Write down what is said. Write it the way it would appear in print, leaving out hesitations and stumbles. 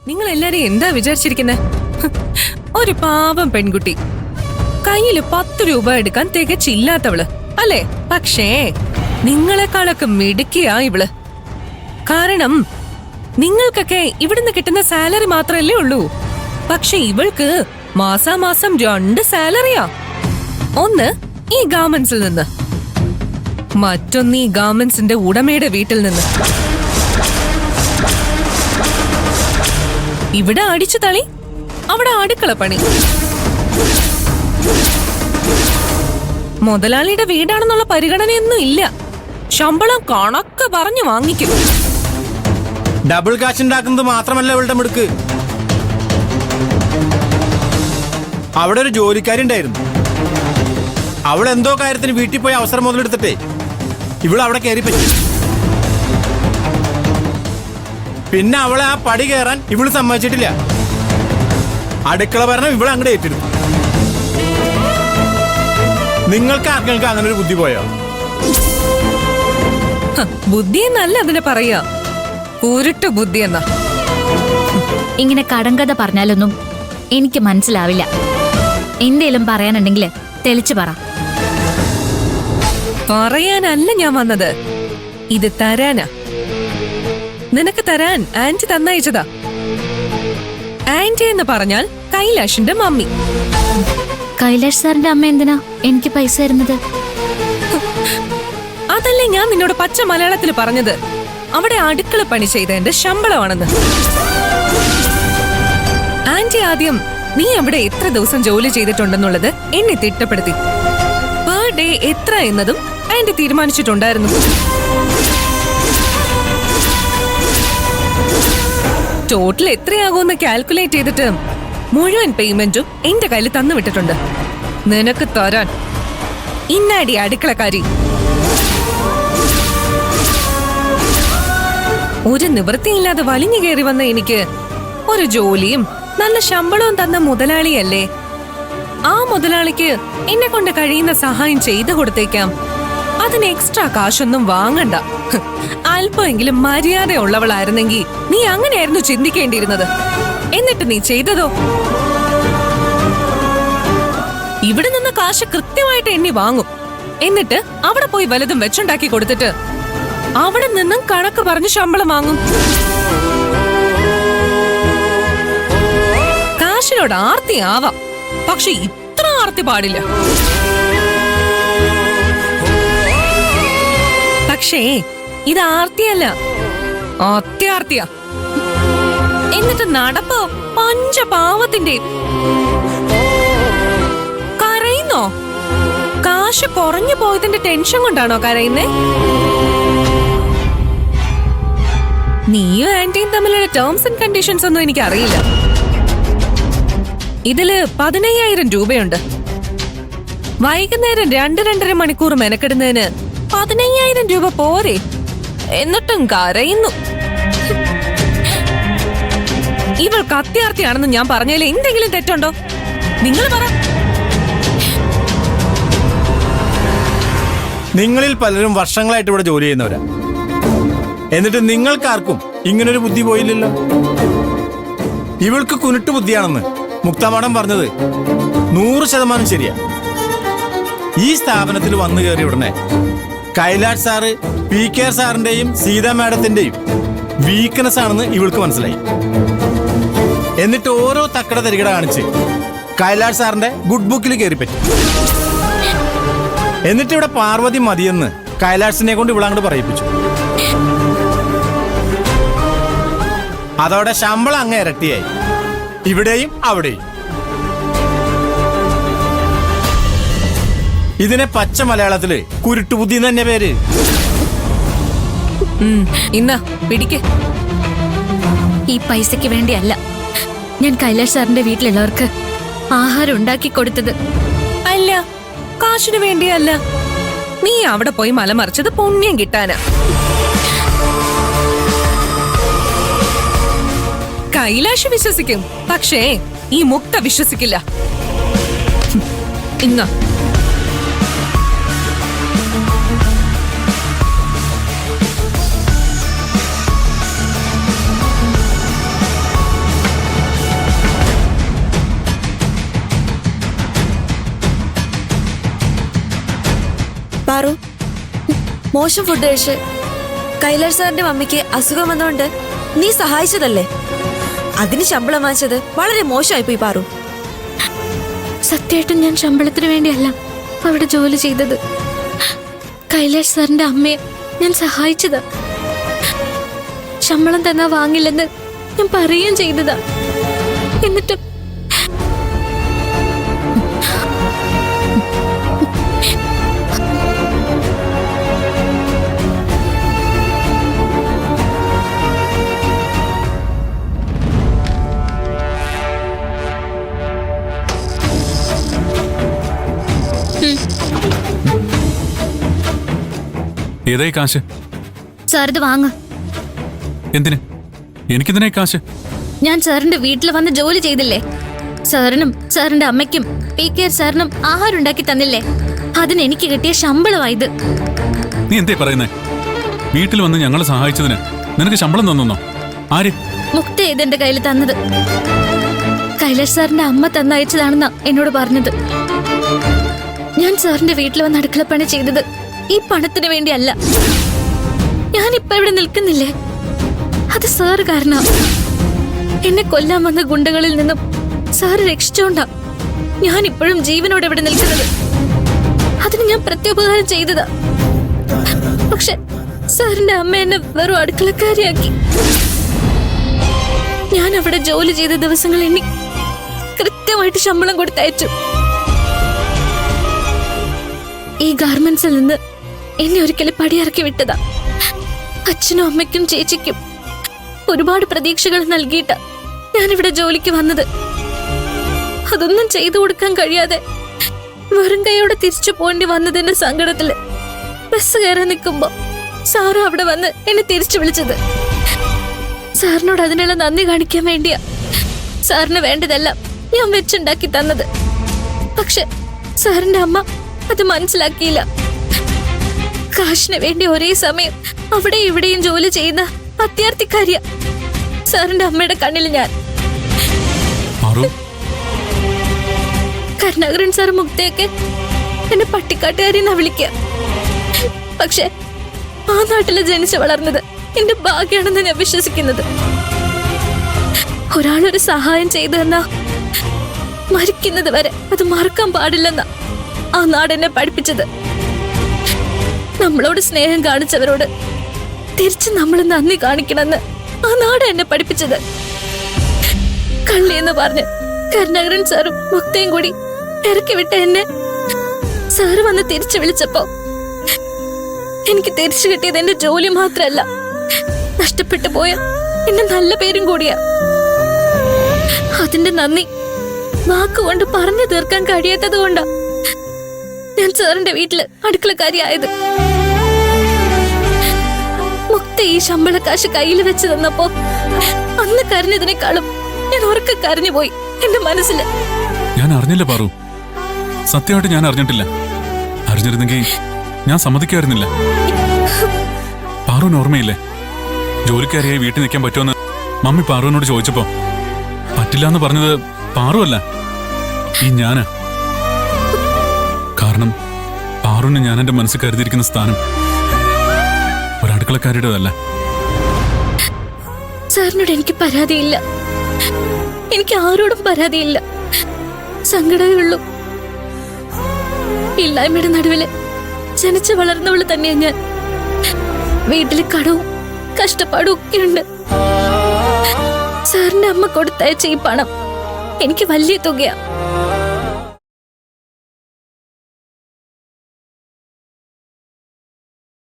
നിങ്ങൾ എല്ലാരും എന്താ വിചാരിച്ചിരിക്കുന്നെ? ഒരു പാവം പെൺകുട്ടി, കയ്യില് 10 രൂപ എടുക്കാൻ തികച്ചില്ലാത്തവള് അല്ലേ? പക്ഷേ നിങ്ങളെക്കാളൊക്കെ മിടുക്കിയാ ഇവള്. കാരണം നിങ്ങൾക്കൊക്കെ ഇവിടുന്ന് കിട്ടുന്ന സാലറി മാത്രല്ലേ ഉള്ളൂ. പക്ഷെ ഇവൾക്ക് മാസാമാസം 2 സാലറിയാ. ഒന്ന് ഈ ഗാർമെന്റ്സിൽ നിന്ന്, മറ്റൊന്ന് ഈ ഗാർമെന്റ്സിന്റെ ഉടമയുടെ വീട്ടിൽ നിന്ന്. ഇവിടെ അടിച്ചു തളി, അവിടെ അടുക്കള പണി. മുതലാളിയുടെ വീടാണെന്നുള്ള പരിഗണനയൊന്നും ഇല്ല. ശമ്പളം കണക്ക് പറഞ്ഞു വാങ്ങിക്കും. ഡബിൾ കാശ് ഉണ്ടാക്കുന്നത് മാത്രമല്ല ഇവളുടെ മിടുക്ക്. അവിടെ ഒരു ജോലിക്കാരി ഉണ്ടായിരുന്നു. അവൾ എന്തോ കാര്യത്തിന് വീട്ടിൽ പോയി അവസരം മുതലെടുത്തിട്ടേ ഇവൾ അവിടെ കയറി പറ്റി. പിന്നെ അവളെ ആ പടി കയറാൻ ഇവള് സമ്മതിച്ചിട്ടില്ല. അടുക്കള ഭരണം ഇവളെ അങ്ങോട്ട് ഏറ്റെടുത്തു. നിങ്ങൾക്ക് ആർക്കെങ്കിലും അങ്ങനെ ഒരു ബുദ്ധി പോയോ? ബുദ്ധി എന്നല്ല അതിനെ പറയാ, കുരുട്ട് ബുദ്ധി എന്നാ. ഇങ്ങനെ കടങ്കഥ പറഞ്ഞാലൊന്നും എനിക്ക് മനസ്സിലാവില്ല. എന്തേലും പറയാനുണ്ടെങ്കിൽ തെളിച്ചു പറ. പറയാനല്ല ഞാൻ വന്നത്, ഇത് തരാനാ. നിനക്ക് തരാൻ ആന്റി തന്നയച്ചതാ. ആന്റി എന്ന് പറഞ്ഞാൽ കൈലാഷിന്റെ മമ്മി. കൈലാഷ് സാറിന്റെ അമ്മ എന്തിനാ എനിക്ക് പൈസ തരുന്നത്? അതല്ലേ ഞാൻ നിന്നോട് പച്ച മലയാളത്തിൽ പറഞ്ഞത്, അവിടെ അടുക്കള പണി ചെയ്തതിന്റെ ശമ്പളമാണെന്ന്. ആന്റി ആദ്യം നീ അവിടെ എത്ര ദിവസം ജോലി ചെയ്തിട്ടുണ്ടെന്നുള്ളത് എന്നെ തിട്ടപ്പെടുത്തി. പെർ ഡേ എത്ര എന്നതും ആന്റി തീരുമാനിച്ചിട്ടുണ്ടായിരുന്നു. ടോട്ടൽ എത്രയാകുമെന്ന് കാൽക്കുലേറ്റ് ചെയ്തിട്ട് മുഴുവൻ പേയ്മെന്റും എന്റെ കയ്യിൽ തന്നു വിട്ടിട്ടുണ്ട്. നിനക്ക് തരാൻ. ഇന്നാടി അടുക്കളക്കാരി. ഒരു നിവൃത്തിയില്ലാതെ വലിഞ്ഞു കയറി വന്ന എനിക്ക് ഒരു ജോലിയും നല്ല ശമ്പളവും തന്ന മുതലാളിയല്ലേ. ആ മുതലാളിക്ക് എന്നെ കൊണ്ട് കഴിയുന്ന സഹായം ചെയ്തു കൊടുത്തേക്കാം. അതിന് എക്സ്ട്രാ കാശൊന്നും വാങ്ങണ്ട. അല്പമെങ്കിലും മര്യാദ ഉള്ളവളായിരുന്നെങ്കിൽ നീ അങ്ങനെയായിരുന്നു ചിന്തിക്കേണ്ടിയിരുന്നത്. എന്നിട്ട് നീ ചെയ്തതോ? ഇവിടെ നിന്ന് കാശ് കൃത്യമായിട്ട് എണ്ണി വാങ്ങും. എന്നിട്ട് അവിടെ പോയി വലതും വെച്ചുണ്ടാക്കി കൊടുത്തിട്ട് അവിടെ നിന്നും കണക്ക് പറഞ്ഞ് ശമ്പളം വാങ്ങും. കാശിനോട് ആർത്തി ആവാം, പക്ഷെ ഇത്ര ആർത്തി പാടില്ല. പക്ഷേ ഇത് ആർത്തിയല്ല, അത്യാർത്തിയാ. എന്നിട്ട് നടപ്പോ പഞ്ചപാവത്തിന്റെ. കരയുന്നോ? കാശ് കുറഞ്ഞു പോയതിന്റെ ടെൻഷൻ കൊണ്ടാണോ കരയുന്നേ? നീയും ആന്റിയും തമ്മിലുള്ള ടേംസ് ആൻഡ് കണ്ടീഷൻസ് ഒന്നും എനിക്ക് അറിയില്ല. ഇതില് 15,000 രൂപയുണ്ട്. വൈകുന്നേരം 2-2.5 മണിക്കൂർ മെനക്കെടുന്നതിന് 15,000 രൂപ പോരെ? എന്നിട്ടും കരയുന്നു. ഇവൾക്ക് അത്യാർത്തിയാണെന്ന് ഞാൻ പറഞ്ഞതിൽ എന്തെങ്കിലും തെറ്റുണ്ടോ? നിങ്ങൾ പറ. നിങ്ങളിൽ പലരും വർഷങ്ങളായിട്ട് ഇവിടെ ജോലി ചെയ്യുന്നവരാ. എന്നിട്ട് നിങ്ങൾക്കാർക്കും ഇങ്ങനൊരു ബുദ്ധി പോയില്ലല്ലോ. ഇവൾക്ക് കുരുട്ട് ബുദ്ധിയാണെന്ന് മുക്ത മാഡം പറഞ്ഞത് 100% ശരിയാ. ഈ സ്ഥാപനത്തിൽ വന്നു കയറി ഉടനെ കൈലാഷ് സാറ് PK സാറിന്റെയും സീതാ മാഡത്തിന്റെയും വീക്ക്നെസ് ആണെന്ന് ഇവൾക്ക് മനസ്സിലായി. എന്നിട്ട് ഓരോ തക്കട തരികട കാണിച്ച് കൈലാഷ് സാറിന്റെ ഗുഡ് ബുക്കിൽ കയറിപ്പറ്റി. എന്നിട്ട് ഇവിടെ പാർവതി മതിയെന്ന് കൈലാഷിനെ കൊണ്ട് ഇവളങ്ങോട്ട് പറയിപ്പിച്ചു. അതോടെ ശമ്പളം അങ്ങ് ഇരട്ടിയായി, ഇവിടെയും അവിടെയും. ഇതിനെ പച്ച മലയാളത്തില് കുരുട്ടുബുദ്ധി തന്നെ പേര്. ഇന്നാ പിടിക്ക്. ഈ പൈസക്ക് വേണ്ടിയല്ല ഞാൻ കൈലാഷ് സാറിന്റെ വീട്ടിലുള്ളവർക്ക് ആഹാരം ഉണ്ടാക്കി കൊടുത്തത്. അല്ല, കാശിനു വേണ്ടിയല്ല. നീ അവിടെ പോയി മലമറിച്ചത് പുണ്യം കിട്ടാനാ. കൈലാഷ് വിശ്വസിക്കും, പക്ഷേ ഈ മുക്ത വിശ്വസിക്കില്ല. ഇന്ന പാറു, മോശം ഫുഡ് കഴിച്ച് കൈലാഷ് സാറിന്റെ മമ്മിക്ക് അസുഖം വന്നോണ്ട് നീ സഹായിച്ചതല്ലേ? അതിന് ശമ്പളം വാങ്ങിച്ചത് വളരെ മോശമായിപ്പോയി പാറു. സത്യമായിട്ടും ഞാൻ ശമ്പളത്തിന് വേണ്ടിയല്ല അവിടെ ജോലി ചെയ്തത്. കൈലാഷ് സാറിന്റെ അമ്മയെ ഞാൻ സഹായിച്ചതാ. ശമ്പളം തന്നാ വാങ്ങില്ലെന്ന് ഞാൻ പറയുകയും ചെയ്തതാ. എന്നിട്ടും ഏതായി കാശ്? സാർ ഇത് വാങ്ങ. എന്തിന്? എനിക്കെന്തിനായി കാശ്? ഞാൻ സാറിന്റെ വീട്ടിൽ വന്ന് ജോലി ചെയ്തില്ലേ? സാറിനും സാറിന്റെ അമ്മയ്ക്കും PK സാറിനും ആഹാരം ഉണ്ടാക്കി തന്നില്ലേ? അതിന് എനിക്ക് കിട്ടിയ ശമ്പളമായത്. നീ എന്തേ പറയുന്നേ? വീട്ടിൽ വന്ന് ഞങ്ങളെ സഹായിച്ചതിന് നിനക്ക് ശമ്പളം തന്നോ? ആര്? മുക്ത ഇതെന്റെ കയ്യിൽ തന്നത്. കൈലാഷ് സാറിന്റെ അമ്മ തന്നയച്ചതാണെന്നാ എന്നോട് പറഞ്ഞത്. ഞാൻ സാറിന്റെ വീട്ടിൽ വന്ന് അടുക്കളപ്പണി ചെയ്തത് ഈ പണത്തിന് വേണ്ടിയല്ല. ഞാനിപ്പോ ഇവിടെ നിൽക്കുന്നില്ലേ, അത് സാറ് കാരണം. എന്നെ കൊല്ലാൻ വന്ന ഗുണ്ടകളിൽ നിന്നും സാറ് രക്ഷിച്ചോണ്ടാ ഞാൻ ഇപ്പോഴും ജീവനോടെ ഇവിടെ നിൽക്കുന്നത്. അതിന് ഞാൻ പ്രത്യുപകാരം ചെയ്തതാ. പക്ഷെ സാറിന്റെ അമ്മ എന്നെ വെറും അടുക്കളക്കാരിയാക്കി. ഞാൻ അവിടെ ജോലി ചെയ്ത ദിവസങ്ങൾ എണ്ണി കൃത്യമായിട്ട് ശമ്പളം കൊടുത്തയച്ചു. ഈ ഗാർമെന്റ്സിൽ നിന്ന് എന്നെ ഒരിക്കലും പടിയിറക്കി വിട്ടതാ. അച്ഛനും അമ്മയ്ക്കും ചേച്ചിക്കും ഒരുപാട് പ്രതീക്ഷകൾ നൽകിയിട്ടാ ഞാനിവിടെ ജോലിക്ക് വന്നത്. അതൊന്നും ചെയ്തു കൊടുക്കാൻ കഴിയാതെ വെറും കൈയോടെ തിരിച്ചു പോണ്ടി വന്നതിന്റെ സങ്കടത്തില് ബസ് കയറാൻ നിൽക്കുമ്പോ സാറ് അവിടെ വന്ന് എന്നെ തിരിച്ചു വിളിച്ചത്. സാറിനോട് അതിനുള്ള നന്ദി കാണിക്കാൻ വേണ്ടിയാ സാറിന് വേണ്ടതെല്ലാം ഞാൻ വെച്ചുണ്ടാക്കി തന്നത്. പക്ഷെ സാറിന്റെ അമ്മ അത് മനസ്സിലാക്കിയില്ല. കാശിന് വേണ്ടി ഒരേ സമയം അവിടെ ഇവിടെയും ജോലി ചെയ്യുന്ന അത്യാർത്ഥിക്കാരിയ സാറിന്റെ അമ്മയുടെ കണ്ണിൽ ഞാൻ. കരുണാകരൻ സാർ മുക്തയൊക്കെ എന്നെ പട്ടിക്കാട്ടുകാരിന്നാ വിളിക്കുക. പക്ഷെ ആ നാട്ടില് ജനിച്ചു വളർന്നത് എന്റെ ഭാഗ്യാണെന്ന് ഞാൻ വിശ്വസിക്കുന്നത്. ഒരാളൊരു സഹായം ചെയ്തു തന്നാ മരിക്കുന്നത് വരെ അത് മറക്കാൻ പാടില്ലെന്നാ ആ നാടെന്നെ പഠിപ്പിച്ചത്. നമ്മളോട് സ്നേഹം കാണിച്ചവരോട് തിരിച്ച് നമ്മൾ നന്ദി കാണിക്കണമെന്ന് ആ നാട് എന്നെ പഠിപ്പിച്ചത്. കള്ളി എന്ന് പറഞ്ഞ് കരുണാകരൻ സാറും മുക്തയും കൂടി ഇറക്കി വിട്ട എന്നെ സാറ് വന്ന് തിരിച്ചു വിളിച്ചപ്പോ എനിക്ക് തിരിച്ചു കിട്ടിയത് എന്റെ ജോലി മാത്രല്ല, നഷ്ടപ്പെട്ടു പോയ എന്റെ നല്ല പേരും കൂടിയാ. അതിന്റെ നന്ദി വാക്കുകൊണ്ട് പറഞ്ഞു തീർക്കാൻ കഴിയാത്തത് കൊണ്ടാ ഞാൻ സാറിന്റെ വീട്ടില് അടുക്കളക്കാരിയായത്. മുക്ത ഈ ശമ്പളക്കാശ് കയ്യിൽ വെച്ച് തന്നപ്പോ അന്ന് കരഞ്ഞതിനേക്കാളും ഞാൻ ഉറക്കെ കരഞ്ഞുപോയി എന്റെ മനസ്സില്. ഞാൻ അറിഞ്ഞില്ല പാറു, സത്യമായിട്ട് ഞാൻ അറിഞ്ഞിട്ടില്ല. അറിഞ്ഞിരുന്നെങ്കിൽ ഞാൻ സമ്മതിക്കായിരുന്നില്ല. പാറുവിന് ഓർമ്മയില്ലേ, ജോലിക്കാരിയായി വീട്ടിൽ നിൽക്കാൻ പറ്റുമെന്ന് മമ്മി പാറുവിനോട് ചോദിച്ചപ്പോ പറ്റില്ല എന്ന് പറഞ്ഞത് പാറുവല്ല, ഈ ഞാന്. കാരണം പാറുവിന് ഞാൻ എന്റെ മനസ്സിൽ കരുതിയിരിക്കുന്ന സ്ഥാനം ഒരടുക്കളക്കാരിയുടേതല്ല. സാറിനോട് എനിക്ക് പരാതിയില്ല, എനിക്ക് ആരോടും പരാതിയില്ല. സങ്കടമേ ഉള്ളൂ. ഇല്ലായ്മയുടെ നടുവില് ജനിച്ചു വളർന്നവള് തന്നെയാ ഞാൻ. വീട്ടില് കടവും കഷ്ടപ്പാടും ഒക്കെയുണ്ട്. സാറിന്റെ അമ്മ കൊടുത്തയച്ച ഈ പണം എനിക്ക് വലിയ തുകയാ.